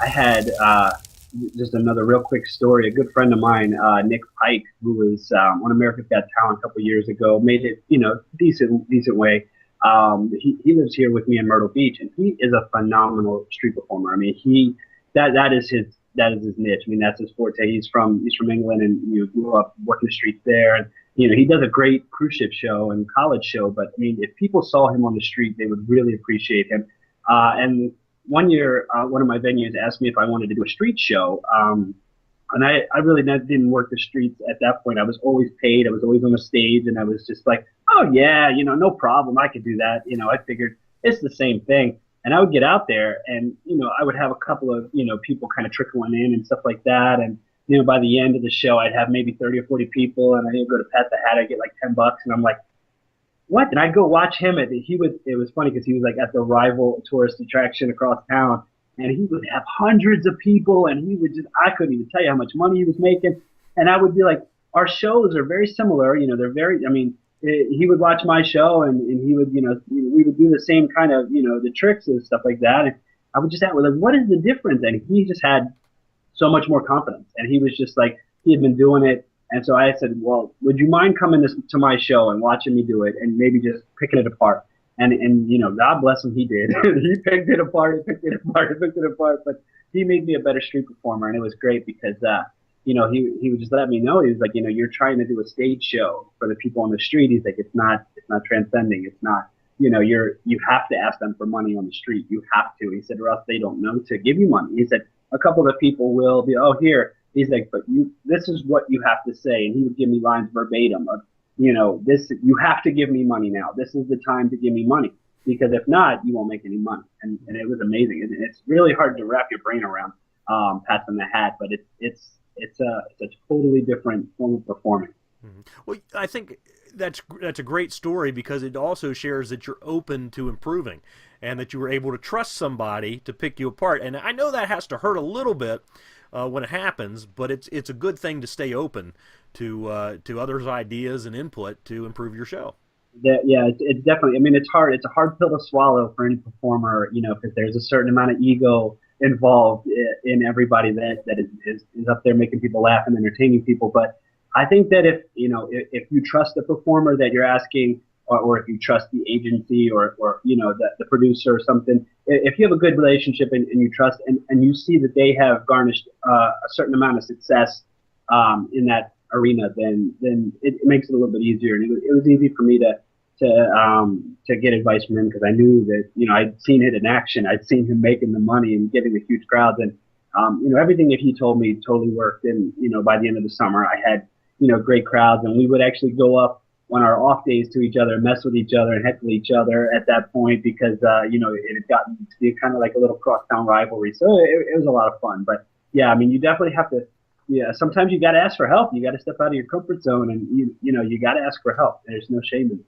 I had just another real quick story. A good friend of mine, Nick Pike, who was on America's Got Talent a couple of years ago, made it, decent way. He lives here with me in Myrtle Beach, and he is a phenomenal street performer. I mean, that is his niche. I mean, that's his forte. He's from England, and grew up working the streets there. And he does a great cruise ship show and college show. But I mean, if people saw him on the street, they would really appreciate him. And one year, one of my venues asked me if I wanted to do a street show. And I really didn't work the streets at that point. I was always paid. I was always on the stage, and I was just like, oh yeah, no problem. I could do that. I figured it's the same thing. And I would get out there, and I would have a couple of people kind of trickling in and stuff like that. And by the end of the show, I'd have maybe 30 or 40 people, and I'd go to Pat the Hat. I'd get like $10, and I'm like, what? And I'd go watch him it was funny because he was like at the rival tourist attraction across town, and he would have hundreds of people, and I couldn't even tell you how much money he was making. And I would be like, our shows are very similar. They're very, I mean, he would watch my show, and he would, we would do the same kind of, the tricks and stuff like that. And I would just ask, like, what is the difference? And he just had so much more confidence. And he was just like, he had been doing it. And so I said, well, would you mind coming to my show and watching me do it and maybe just picking it apart? And God bless him, he did. He picked it apart, he picked it apart. But he made me a better street performer, and it was great because, he would just let me know. He was like, you're trying to do a stage show for the people on the street. He's like, it's not transcending. It's not, you have to ask them for money on the street. You have to. He said, or else they don't know to give you money. He said, a couple of people will be, oh, here. He's like, but this is what you have to say. And he would give me lines verbatim of, you have to give me money now. This is the time to give me money, because if not, you won't make any money. And it was amazing. And it's really hard to wrap your brain around, Pat the Hat, but it's a totally different form of performing. Mm-hmm. Well, I think that's a great story because it also shares that you're open to improving and that you were able to trust somebody to pick you apart. And I know that has to hurt a little bit when it happens, but it's a good thing to stay open to others' ideas and input to improve your show. Yeah, it's definitely. I mean, it's hard. It's a hard pill to swallow for any performer, because there's a certain amount of ego involved in everybody that is up there making people laugh and entertaining people. But I think that if you trust the performer that you're asking, or if you trust the agency or the producer or something, if you have a good relationship and you trust and you see that they have garnished a certain amount of success in that arena, then it makes it a little bit easier. And it was easy for me to get advice from him because I knew that I'd seen it in action. I'd seen him making the money and getting the huge crowds, and everything that he told me totally worked. And by the end of the summer, I had great crowds, and we would actually go up on our off days to each other and mess with each other and heckle each other at that point because it had gotten to be kind of like a little crosstown rivalry. So it was a lot of fun. But yeah, I mean, you definitely have to. Yeah, sometimes you got to ask for help. You got to step out of your comfort zone, and you got to ask for help. There's no shame in it.